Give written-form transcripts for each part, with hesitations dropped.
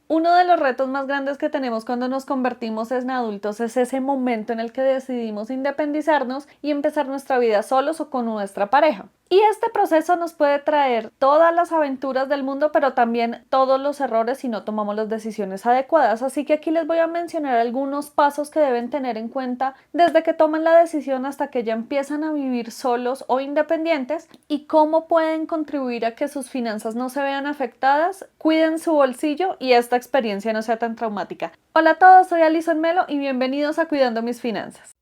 Uno de los retos más grandes que tenemos cuando nos convertimos en adultos es ese momento en el que decidimos independizarnos y empezar nuestra vida solos o con nuestra pareja. Y este proceso nos puede traer todas las aventuras del mundo, pero también todos los errores si no tomamos las decisiones adecuadas. Así que aquí les voy a mencionar algunos pasos que deben tener en cuenta desde que toman la decisión hasta que ya empiezan a vivir solos o independientes y cómo pueden contribuir a que sus finanzas no se vean afectadas, cuiden su bolsillo y esta experiencia no sea tan traumática. Hola a todos, soy Alison Melo y bienvenidos a Cuidando mis finanzas.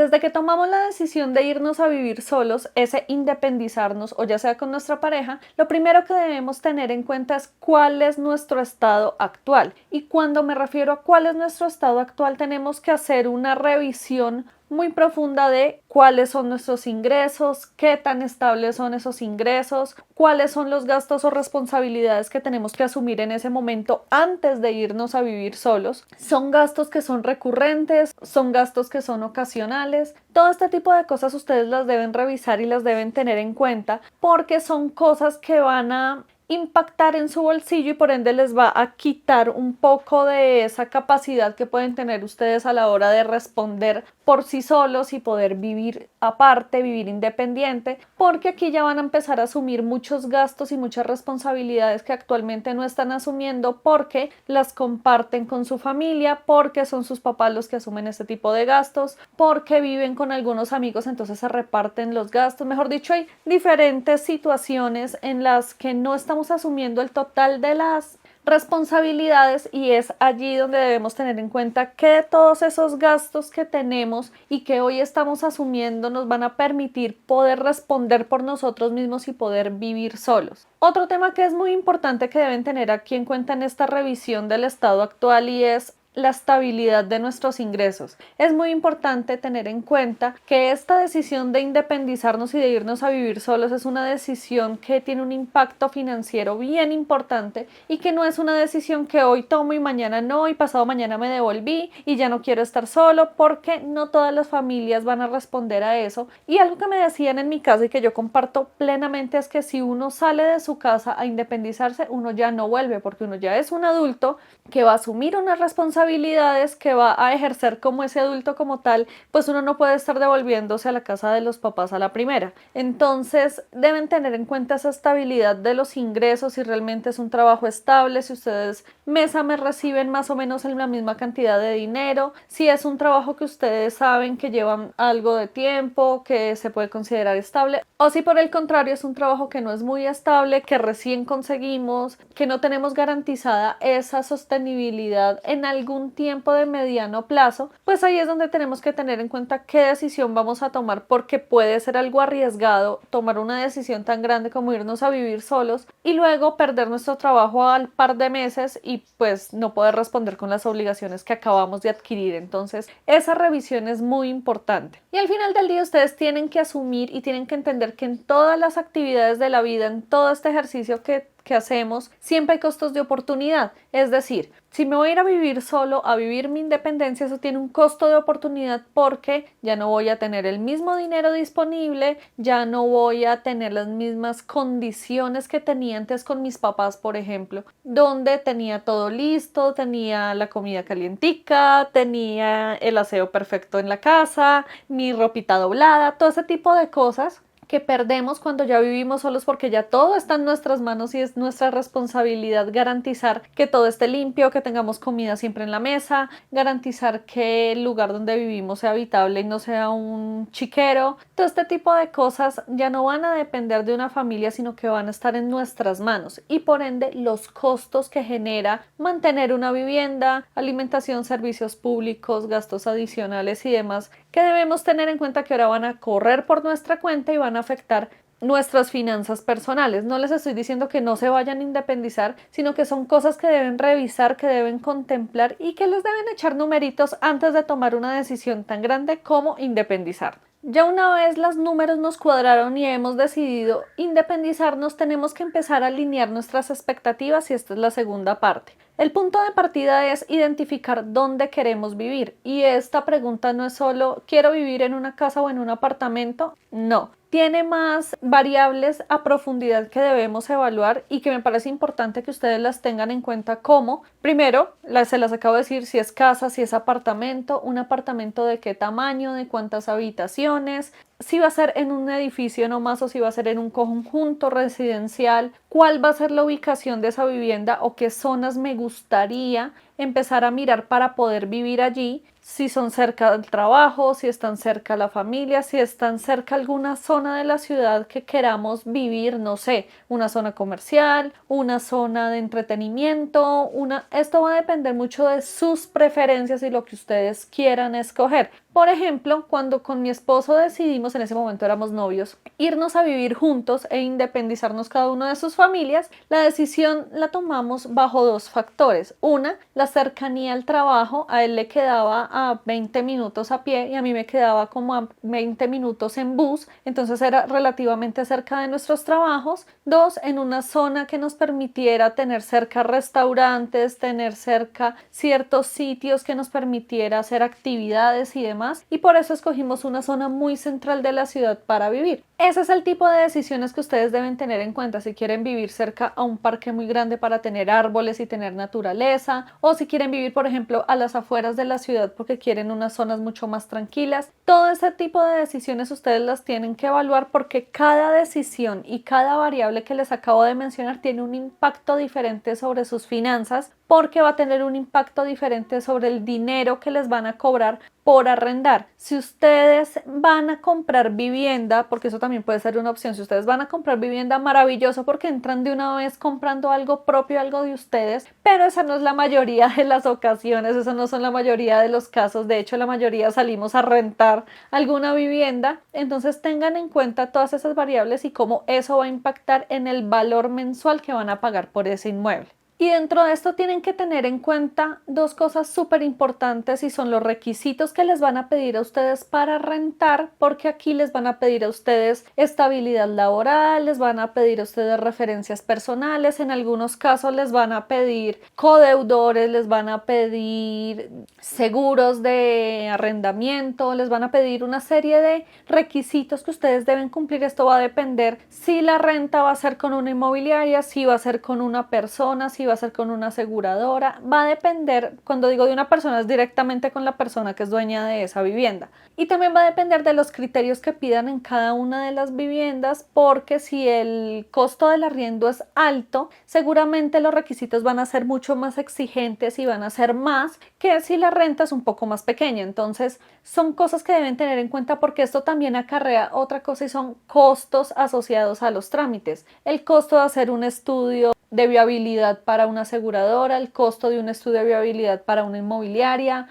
Desde que tomamos la decisión de irnos a vivir solos, ese independizarnos o ya sea con nuestra pareja, lo primero que debemos tener en cuenta es cuál es nuestro estado actual. Y cuando me refiero a cuál es nuestro estado actual, tenemos que hacer una revisión muy profunda de cuáles son nuestros ingresos, qué tan estables son esos ingresos, cuáles son los gastos o responsabilidades que tenemos que asumir en ese momento antes de irnos a vivir solos. Son gastos que son recurrentes, son gastos que son ocasionales. Todo este tipo de cosas ustedes las deben revisar y las deben tener en cuenta porque son cosas que van a impactar en su bolsillo y por ende les va a quitar un poco de esa capacidad que pueden tener ustedes a la hora de responder por sí solos y poder vivir aparte, vivir independiente, porque aquí ya van a empezar a asumir muchos gastos y muchas responsabilidades que actualmente no están asumiendo porque las comparten con su familia, porque son sus papás los que asumen este tipo de gastos, porque viven con algunos amigos, entonces se reparten los gastos. Mejor dicho, hay diferentes situaciones en las que no estamos asumiendo el total de las responsabilidades y es allí donde debemos tener en cuenta que todos esos gastos que tenemos y que hoy estamos asumiendo nos van a permitir poder responder por nosotros mismos y poder vivir solos. Otro tema que es muy importante que deben tener aquí en cuenta en esta revisión del estado actual y es la estabilidad de nuestros ingresos. Es muy importante tener en cuenta que esta decisión de independizarnos y de irnos a vivir solos es una decisión que tiene un impacto financiero bien importante y que no es una decisión que hoy tomo y mañana no y pasado mañana me devolví y ya no quiero estar solo, porque no todas las familias van a responder a eso. Y algo que me decían en mi casa y que yo comparto plenamente es que si uno sale de su casa a independizarse, uno ya no vuelve porque uno ya es un adulto que va a asumir unas responsabilidades, que va a ejercer como ese adulto como tal, pues uno no puede estar devolviéndose a la casa de los papás a la primera. Entonces deben tener en cuenta esa estabilidad de los ingresos, si realmente es un trabajo estable, si ustedes mes a mes reciben más o menos en la misma cantidad de dinero, si es un trabajo que ustedes saben que llevan algo de tiempo, que se puede considerar estable, o si por el contrario es un trabajo que no es muy estable, que recién conseguimos, que no tenemos garantizada esa sostenibilidad en algún tiempo de mediano plazo, pues ahí es donde tenemos que tener en cuenta qué decisión vamos a tomar, porque puede ser algo arriesgado tomar una decisión tan grande como irnos a vivir solos y luego perder nuestro trabajo al par de meses y pues no poder responder con las obligaciones que acabamos de adquirir. Entonces esa revisión es muy importante y al final del día ustedes tienen que asumir y tienen que entender que en todas las actividades de la vida, en todo este ejercicio que hacemos, siempre hay costos de oportunidad. Es decir, si me voy a ir a vivir solo, a vivir mi independencia, eso tiene un costo de oportunidad porque ya no voy a tener el mismo dinero disponible, ya no voy a tener las mismas condiciones que tenía antes con mis papás, por ejemplo, donde tenía todo listo, tenía la comida calientica, tenía el aseo perfecto en la casa, mi ropita doblada, todo ese tipo de cosas que perdemos cuando ya vivimos solos, porque ya todo está en nuestras manos y es nuestra responsabilidad garantizar que todo esté limpio, que tengamos comida siempre en la mesa, garantizar que el lugar donde vivimos sea habitable y no sea un chiquero. Todo este tipo de cosas ya no van a depender de una familia, sino que van a estar en nuestras manos y por ende los costos que genera mantener una vivienda, alimentación, servicios públicos, gastos adicionales y demás que debemos tener en cuenta que ahora van a correr por nuestra cuenta y van a afectar nuestras finanzas personales. No les estoy diciendo que no se vayan a independizar, sino que son cosas que deben revisar, que deben contemplar y que les deben echar numeritos antes de tomar una decisión tan grande como independizar. Ya una vez los números nos cuadraron y hemos decidido independizarnos, tenemos que empezar a alinear nuestras expectativas y esta es la segunda parte. El punto de partida es identificar dónde queremos vivir y esta pregunta no es solo ¿quiero vivir en una casa o en un apartamento? No. tiene más variables a profundidad que debemos evaluar y que me parece importante que ustedes las tengan en cuenta como, primero, se las acabo de decir, si es casa, si es apartamento, un apartamento de qué tamaño, de cuántas habitaciones, si va a ser en un edificio nomás o si va a ser en un conjunto residencial, cuál va a ser la ubicación de esa vivienda o qué zonas me gustaría empezar a mirar para poder vivir allí, si son cerca del trabajo, si están cerca la familia, si están cerca alguna zona de la ciudad que queramos vivir, no sé, una zona comercial, una zona de entretenimiento, esto va a depender mucho de sus preferencias y lo que ustedes quieran escoger. Por ejemplo, cuando con mi esposo decidimos, en ese momento éramos novios, irnos a vivir juntos e independizarnos cada uno de sus familias, la decisión la tomamos bajo dos factores. Una, la cercanía al trabajo, a él le quedaba a 20 minutos a pie y a mí me quedaba como a 20 minutos en bus, entonces era relativamente cerca de nuestros trabajos. Dos, en una zona que nos permitiera tener cerca restaurantes, tener cerca ciertos sitios que nos permitiera hacer actividades y demás, y por eso escogimos una zona muy central de la ciudad para vivir. Ese es el tipo de decisiones que ustedes deben tener en cuenta si quieren vivir cerca a un parque muy grande para tener árboles y tener naturaleza, o si quieren vivir, por ejemplo, a las afueras de la ciudad porque quieren unas zonas mucho más tranquilas. Todo ese tipo de decisiones ustedes las tienen que evaluar porque cada decisión y cada variable que les acabo de mencionar tiene un impacto diferente sobre sus finanzas, porque va a tener un impacto diferente sobre el dinero que les van a cobrar por arrendar. Si ustedes van a comprar vivienda, porque eso también puede ser una opción, si ustedes van a comprar vivienda, maravilloso, porque entran de una vez comprando algo propio, algo de ustedes, pero esa no es la mayoría de las ocasiones, eso no son la mayoría de los casos. De hecho, la mayoría salimos a rentar alguna vivienda. Entonces tengan en cuenta todas esas variables y cómo eso va a impactar en el valor mensual que van a pagar por ese inmueble. Y dentro de esto tienen que tener en cuenta dos cosas súper importantes y son los requisitos que les van a pedir a ustedes para rentar, porque aquí les van a pedir a ustedes estabilidad laboral, les van a pedir a ustedes referencias personales, en algunos casos les van a pedir codeudores, les van a pedir seguros de arrendamiento, les van a pedir una serie de requisitos que ustedes deben cumplir. Esto va a depender si la renta va a ser con una inmobiliaria, si va a ser con una persona, si va a ser con una aseguradora, va a depender. Cuando digo de una persona es directamente con la persona que es dueña de esa vivienda, y también va a depender de los criterios que pidan en cada una de las viviendas, porque si el costo del arriendo es alto, seguramente los requisitos van a ser mucho más exigentes y van a ser más que si la renta es un poco más pequeña. Entonces son cosas que deben tener en cuenta porque esto también acarrea otra cosa y son costos asociados a los trámites. El costo de hacer un estudio de viabilidad para una aseguradora, el costo de un estudio de viabilidad para una inmobiliaria,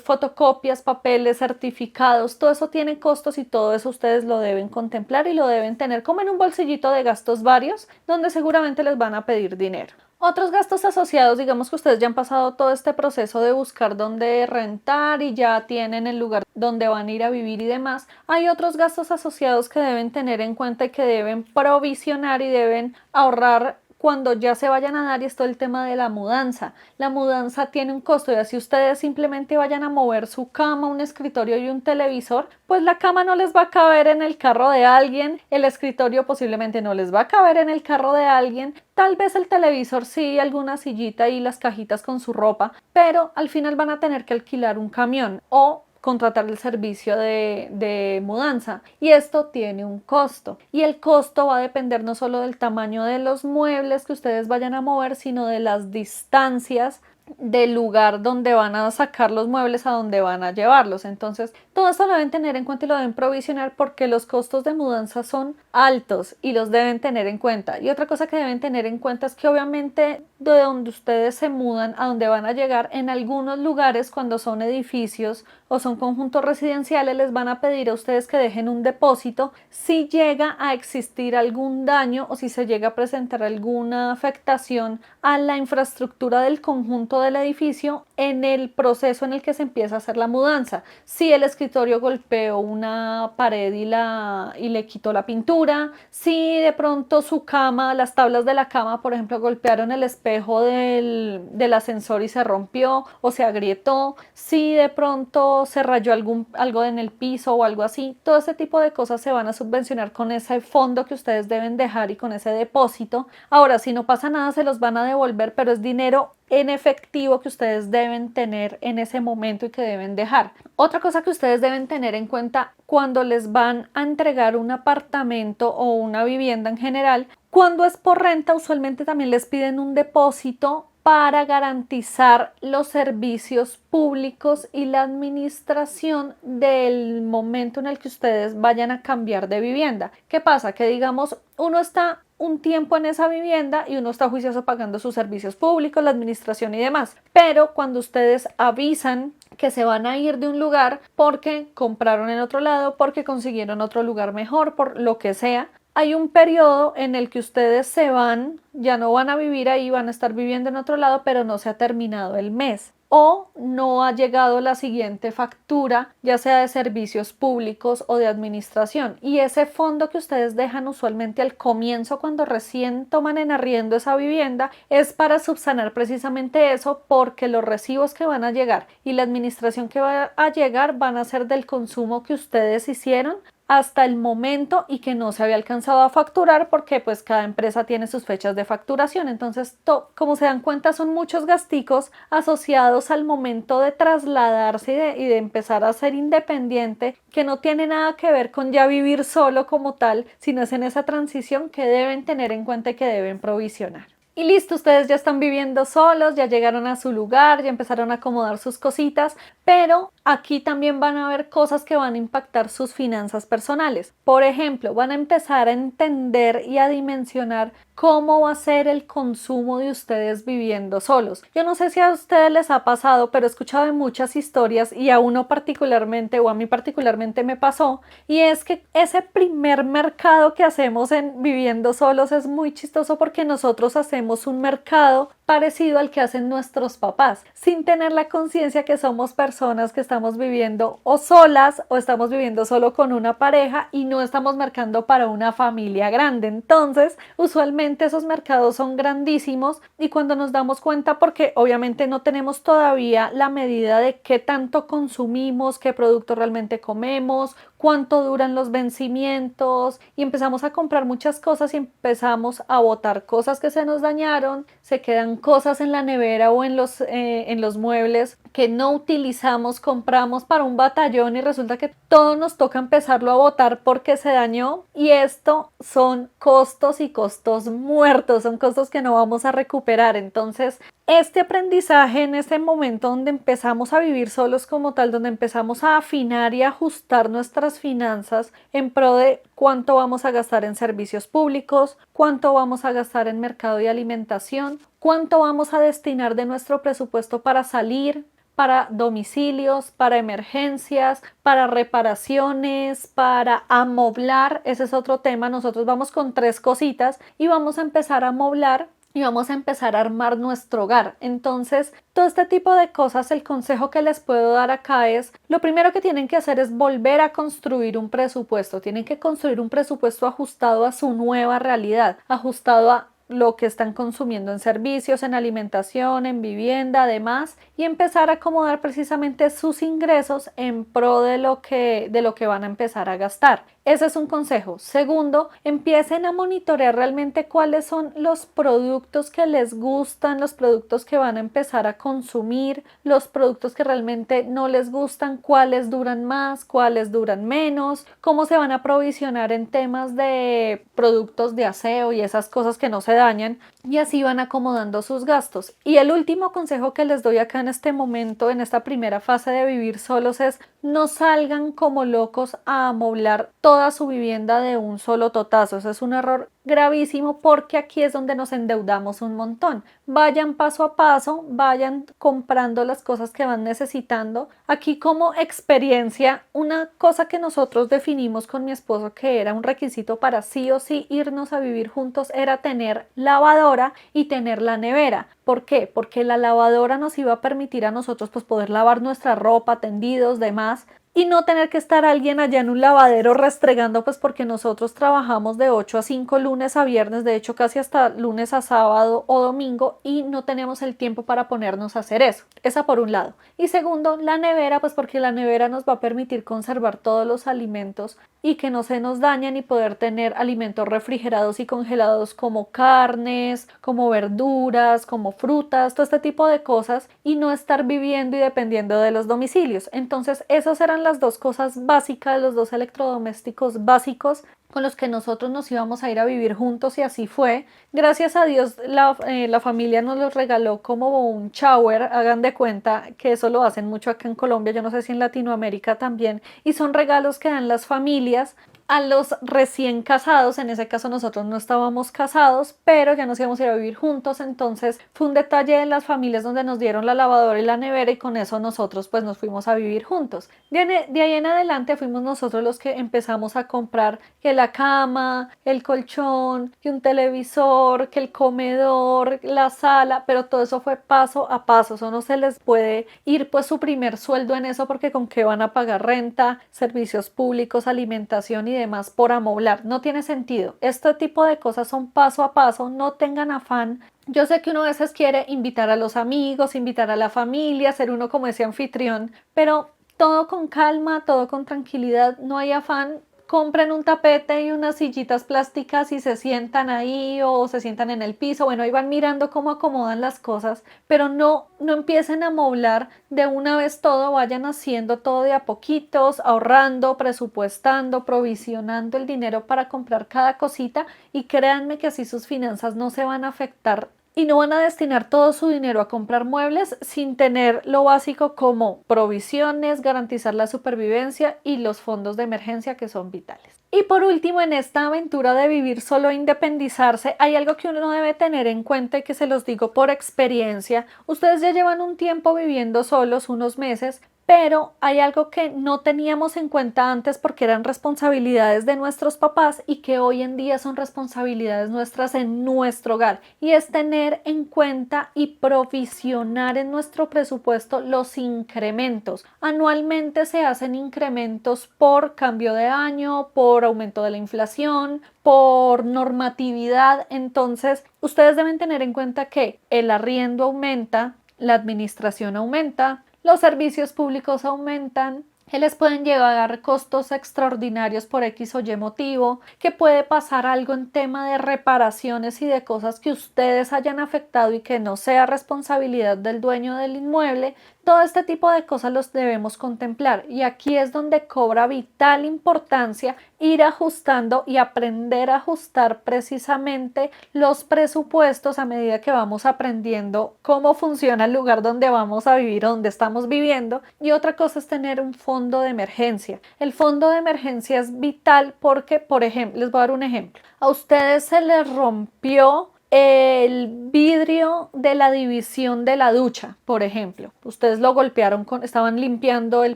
fotocopias, papeles, certificados, todo eso tiene costos y todo eso ustedes lo deben contemplar y lo deben tener como en un bolsillito de gastos varios donde seguramente les van a pedir dinero. Otros gastos asociados, digamos que ustedes ya han pasado todo este proceso de buscar dónde rentar y ya tienen el lugar donde van a ir a vivir y demás. Hay otros gastos asociados que deben tener en cuenta y que deben provisionar y deben ahorrar cuando ya se vayan a dar, y esto es el tema de la mudanza. La mudanza tiene un costo y así ustedes simplemente vayan a mover su cama, un escritorio y un televisor, pues la cama no les va a caber en el carro de alguien, el escritorio posiblemente no les va a caber en el carro de alguien, tal vez el televisor sí, alguna sillita y las cajitas con su ropa, pero al final van a tener que alquilar un camión o contratar el servicio de mudanza, y esto tiene un costo, y el costo va a depender no solo del tamaño de los muebles que ustedes vayan a mover, sino de las distancias del lugar donde van a sacar los muebles a donde van a llevarlos. Entonces todo esto lo deben tener en cuenta y lo deben provisionar porque los costos de mudanza son altos y los deben tener en cuenta. Y otra cosa que deben tener en cuenta es que obviamente de donde ustedes se mudan a donde van a llegar, en algunos lugares cuando son edificios o son conjuntos residenciales les van a pedir a ustedes que dejen un depósito si llega a existir algún daño o si se llega a presentar alguna afectación a la infraestructura del conjunto punto del edificio en el proceso en el que se empieza a hacer la mudanza. Si el escritorio golpeó una pared y le quitó la pintura, si de pronto su cama, las tablas de la cama, por ejemplo, golpearon el espejo del ascensor y se rompió o se agrietó, si de pronto se rayó algo en el piso o algo así, todo ese tipo de cosas se van a subvencionar con ese fondo que ustedes deben dejar y con ese depósito. Ahora, si no pasa nada, se los van a devolver, pero es dinero en efectivo que ustedes deben tener en ese momento y que deben dejar. Otra cosa que ustedes deben tener en cuenta cuando les van a entregar un apartamento o una vivienda en general, cuando es por renta, usualmente también les piden un depósito para garantizar los servicios públicos y la administración del momento en el que ustedes vayan a cambiar de vivienda. ¿Qué pasa? Que digamos, uno está un tiempo en esa vivienda y uno está juicioso pagando sus servicios públicos, la administración y demás. Pero cuando ustedes avisan que se van a ir de un lugar porque compraron en otro lado, porque consiguieron otro lugar mejor, por lo que sea, hay un periodo en el que ustedes se van, ya no van a vivir ahí, van a estar viviendo en otro lado, pero no se ha terminado el mes o no ha llegado la siguiente factura, ya sea de servicios públicos o de administración. Y ese fondo que ustedes dejan usualmente al comienzo cuando recién toman en arriendo esa vivienda es para subsanar precisamente eso, porque los recibos que van a llegar y la administración que va a llegar van a ser del consumo que ustedes hicieron hasta el momento y que no se había alcanzado a facturar, porque pues cada empresa tiene sus fechas de facturación. Entonces, como se dan cuenta, son muchos gasticos asociados al momento de trasladarse y de empezar a ser independiente, que no tiene nada que ver con ya vivir solo como tal, sino es en esa transición que deben tener en cuenta y que deben provisionar. Y listo, ustedes ya están viviendo solos, ya llegaron a su lugar, ya empezaron a acomodar sus cositas, pero aquí también van a haber cosas que van a impactar sus finanzas personales. Por ejemplo, van a empezar a entender y a dimensionar cómo va a ser el consumo de ustedes viviendo solos. Yo no sé si a ustedes les ha pasado, pero he escuchado de muchas historias y a uno particularmente, o a mí particularmente me pasó, y es que ese primer mercado que hacemos en viviendo solos es muy chistoso, porque nosotros hacemos un mercado parecido al que hacen nuestros papás, sin tener la conciencia que somos personas que estamos viviendo o solas o estamos viviendo solo con una pareja y no estamos mercando para una familia grande. Entonces, usualmente esos mercados son grandísimos y cuando nos damos cuenta, porque obviamente no tenemos todavía la medida de qué tanto consumimos, qué producto realmente comemos, cuánto duran los vencimientos, y empezamos a comprar muchas cosas y empezamos a botar cosas que se nos dañaron, se quedan cosas en la nevera o en los muebles que no utilizamos, compramos para un batallón y resulta que todo nos toca empezarlo a botar porque se dañó, y esto son costos y costos muertos, son costos que no vamos a recuperar. Entonces, este aprendizaje en ese momento donde empezamos a vivir solos como tal, donde empezamos a afinar y ajustar nuestras finanzas en pro de cuánto vamos a gastar en servicios públicos, cuánto vamos a gastar en mercado y alimentación, cuánto vamos a destinar de nuestro presupuesto para salir, para domicilios, para emergencias, para reparaciones, para amoblar. Ese es otro tema. Nosotros vamos con 3 cositas y vamos a empezar a amoblar y vamos a empezar a armar nuestro hogar. Entonces, todo este tipo de cosas, el consejo que les puedo dar acá es, lo primero que tienen que hacer es volver a construir un presupuesto. Tienen que construir un presupuesto ajustado a su nueva realidad, ajustado a lo que están consumiendo en servicios, en alimentación, en vivienda, además, y empezar a acomodar precisamente sus ingresos en pro de lo que van a empezar a gastar. Ese es un consejo. Segundo, empiecen a monitorear realmente cuáles son los productos que les gustan, los productos que van a empezar a consumir, los productos que realmente no les gustan, cuáles duran más, cuáles duran menos, cómo se van a provisionar en temas de productos de aseo y esas cosas que no se dañan, y así van acomodando sus gastos. Y el último consejo que les doy acá en este momento, en esta primera fase de vivir solos, es no salgan como locos a amoblar toda su vivienda de un solo totazo. Eso es un error gravísimo, porque aquí es donde nos endeudamos un montón. Vayan paso a paso, vayan comprando las cosas que van necesitando. Aquí, como experiencia, una cosa que nosotros definimos con mi esposo que era un requisito para sí o sí irnos a vivir juntos era tener tener lavadora y tener la nevera. ¿Por qué? Porque la lavadora nos iba a permitir a nosotros pues poder lavar nuestra ropa, tendidos, demás, y no tener que estar alguien allá en un lavadero restregando, pues porque nosotros trabajamos de 8 a 5 lunes a viernes, de hecho casi hasta lunes a sábado o domingo, y no tenemos el tiempo para ponernos a hacer eso. Esa por un lado. Y segundo, la nevera, pues porque la nevera nos va a permitir conservar todos los alimentos y que no se nos dañen y poder tener alimentos refrigerados y congelados como carnes, como verduras, como frutas, todo este tipo de cosas, y no estar viviendo y dependiendo de los domicilios. Entonces esas eran las dos cosas básicas, los dos electrodomésticos básicos con los que nosotros nos íbamos a ir a vivir juntos, y así fue. Gracias a Dios la familia nos los regaló como un shower, hagan de cuenta que eso lo hacen mucho acá en Colombia, yo no sé si en Latinoamérica también, y son regalos que dan las familias a los recién casados. En ese caso nosotros no estábamos casados, pero ya nos íbamos a ir a vivir juntos, entonces fue un detalle de las familias donde nos dieron la lavadora y la nevera, y con eso nosotros pues nos fuimos a vivir juntos. De ahí en adelante fuimos nosotros los que empezamos a comprar que la cama, el colchón, que un televisor, que el comedor, la sala, pero todo eso fue paso a paso. Eso no se les puede ir pues su primer sueldo en eso, porque con qué van a pagar renta, servicios públicos, alimentación y demás por amoblar. No tiene sentido. Este tipo de cosas son paso a paso, no tengan afán. Yo sé que uno a veces quiere invitar a los amigos, invitar a la familia, ser uno como ese anfitrión, pero todo con calma, todo con tranquilidad, no hay afán. Compren un tapete y unas sillitas plásticas y se sientan ahí o se sientan en el piso. Bueno, ahí van mirando cómo acomodan las cosas, pero no empiecen a amoblar de una vez todo, vayan haciendo todo de a poquitos, ahorrando, presupuestando, provisionando el dinero para comprar cada cosita, y créanme que así sus finanzas no se van a afectar y no van a destinar todo su dinero a comprar muebles sin tener lo básico como provisiones, garantizar la supervivencia y los fondos de emergencia, que son vitales. Y por último, en esta aventura de vivir solo e independizarse, hay algo que uno debe tener en cuenta y que se los digo por experiencia. Ustedes ya llevan un tiempo viviendo solos, unos meses, pero hay algo que no teníamos en cuenta antes porque eran responsabilidades de nuestros papás y que hoy en día son responsabilidades nuestras en nuestro hogar, y es tener en cuenta y provisionar en nuestro presupuesto los incrementos. Anualmente se hacen incrementos por cambio de año, por aumento de la inflación, por normatividad. Entonces ustedes deben tener en cuenta que el arriendo aumenta, la administración aumenta, los servicios públicos aumentan, que les pueden llegar costos extraordinarios por X o Y motivo, que puede pasar algo en tema de reparaciones y de cosas que ustedes hayan afectado y que no sea responsabilidad del dueño del inmueble. Todo este tipo de cosas los debemos contemplar, y aquí es donde cobra vital importancia ir ajustando y aprender a ajustar precisamente los presupuestos a medida que vamos aprendiendo cómo funciona el lugar donde vamos a vivir o donde estamos viviendo. Y otra cosa es tener un fondo de emergencia. El fondo de emergencia es vital porque, por ejemplo, les voy a dar un ejemplo. A ustedes se les rompió el vidrio de la división de la ducha, por ejemplo. Ustedes lo golpearon estaban limpiando el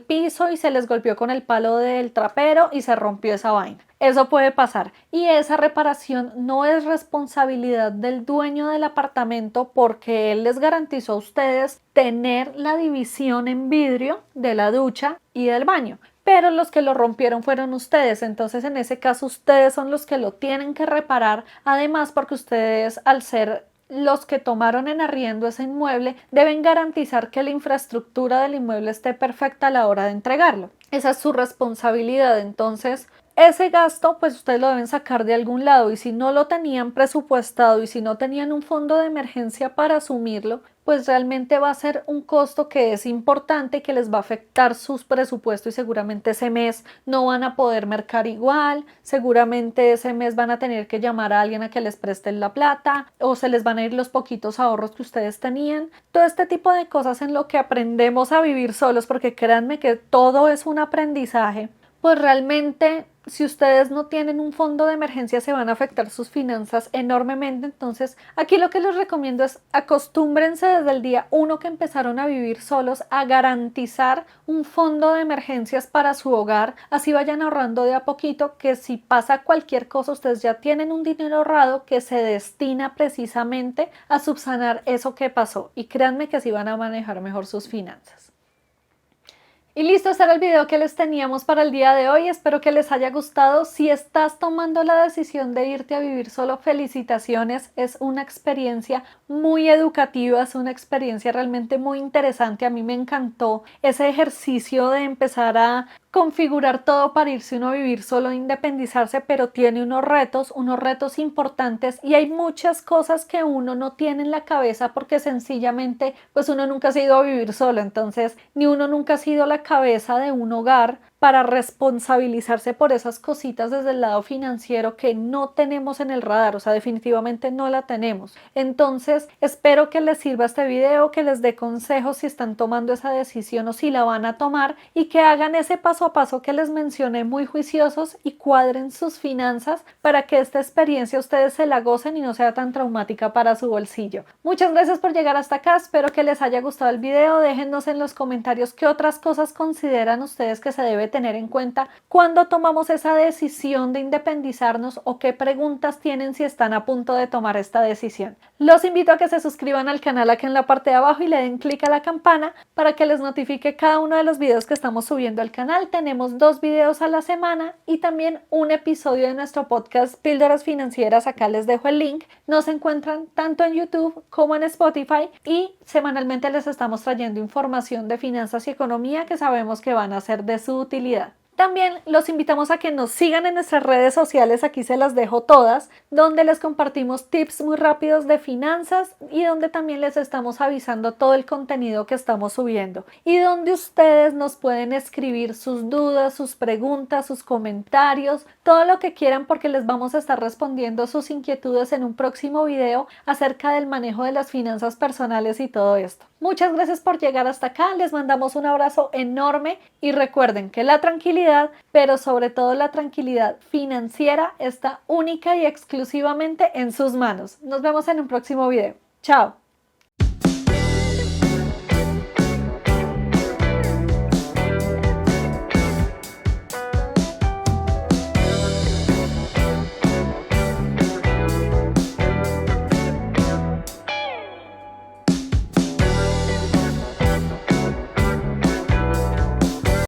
piso y se les golpeó con el palo del trapero y se rompió esa vaina. Eso puede pasar, y esa reparación no es responsabilidad del dueño del apartamento porque él les garantizó a ustedes tener la división en vidrio de la ducha y del baño. Pero los que lo rompieron fueron ustedes, entonces en ese caso ustedes son los que lo tienen que reparar, además porque ustedes, al ser los que tomaron en arriendo ese inmueble, deben garantizar que la infraestructura del inmueble esté perfecta a la hora de entregarlo. Esa es su responsabilidad. Entonces ese gasto pues ustedes lo deben sacar de algún lado, y si no lo tenían presupuestado y si no tenían un fondo de emergencia para asumirlo, pues realmente va a ser un costo que es importante y que les va a afectar sus presupuestos, y seguramente ese mes no van a poder mercar igual, seguramente ese mes van a tener que llamar a alguien a que les presten la plata, o se les van a ir los poquitos ahorros que ustedes tenían. Todo este tipo de cosas en lo que aprendemos a vivir solos, porque créanme que todo es un aprendizaje, pues realmente si ustedes no tienen un fondo de emergencia se van a afectar sus finanzas enormemente. Entonces aquí lo que les recomiendo es acostúmbrense desde el día uno que empezaron a vivir solos a garantizar un fondo de emergencias para su hogar, así vayan ahorrando de a poquito, que si pasa cualquier cosa ustedes ya tienen un dinero ahorrado que se destina precisamente a subsanar eso que pasó, y créanme que así van a manejar mejor sus finanzas. Y listo, este era el video que les teníamos para el día de hoy. Espero que les haya gustado. Si estás tomando la decisión de irte a vivir solo, felicitaciones. Es una experiencia muy educativa, es una experiencia realmente muy interesante. A mí me encantó ese ejercicio de empezar a configurar todo para irse uno a vivir solo, a independizarse, pero tiene unos retos importantes, y hay muchas cosas que uno no tiene en la cabeza porque sencillamente pues uno nunca se ha ido a vivir solo, entonces ni uno nunca ha sido la cabeza de un hogar para responsabilizarse por esas cositas desde el lado financiero que no tenemos en el radar, o sea, definitivamente no la tenemos. Entonces, espero que les sirva este video, que les dé consejos si están tomando esa decisión o si la van a tomar, y que hagan ese paso a paso que les mencioné muy juiciosos y cuadren sus finanzas para que esta experiencia ustedes se la gocen y no sea tan traumática para su bolsillo. Muchas gracias por llegar hasta acá, espero que les haya gustado el video. Déjennos en los comentarios qué otras cosas consideran ustedes que se debe tener en cuenta cuando tomamos esa decisión de independizarnos, o qué preguntas tienen si están a punto de tomar esta decisión. Los invito a que se suscriban al canal aquí en la parte de abajo y le den clic a la campana para que les notifique cada uno de los videos que estamos subiendo al canal. Tenemos 2 videos a la semana y también un episodio de nuestro podcast Píldoras Financieras. Acá les dejo el link. Nos encuentran tanto en YouTube como en Spotify, y semanalmente les estamos trayendo información de finanzas y economía que sabemos que van a ser de su utilidad. También los invitamos a que nos sigan en nuestras redes sociales, aquí se las dejo todas, donde les compartimos tips muy rápidos de finanzas y donde también les estamos avisando todo el contenido que estamos subiendo, y donde ustedes nos pueden escribir sus dudas, sus preguntas, sus comentarios, todo lo que quieran, porque les vamos a estar respondiendo sus inquietudes en un próximo video acerca del manejo de las finanzas personales y todo esto. Muchas gracias por llegar hasta acá, les mandamos un abrazo enorme y recuerden que la tranquilidad, pero sobre todo la tranquilidad financiera, está única y exclusivamente en sus manos. Nos vemos en un próximo video. Chao.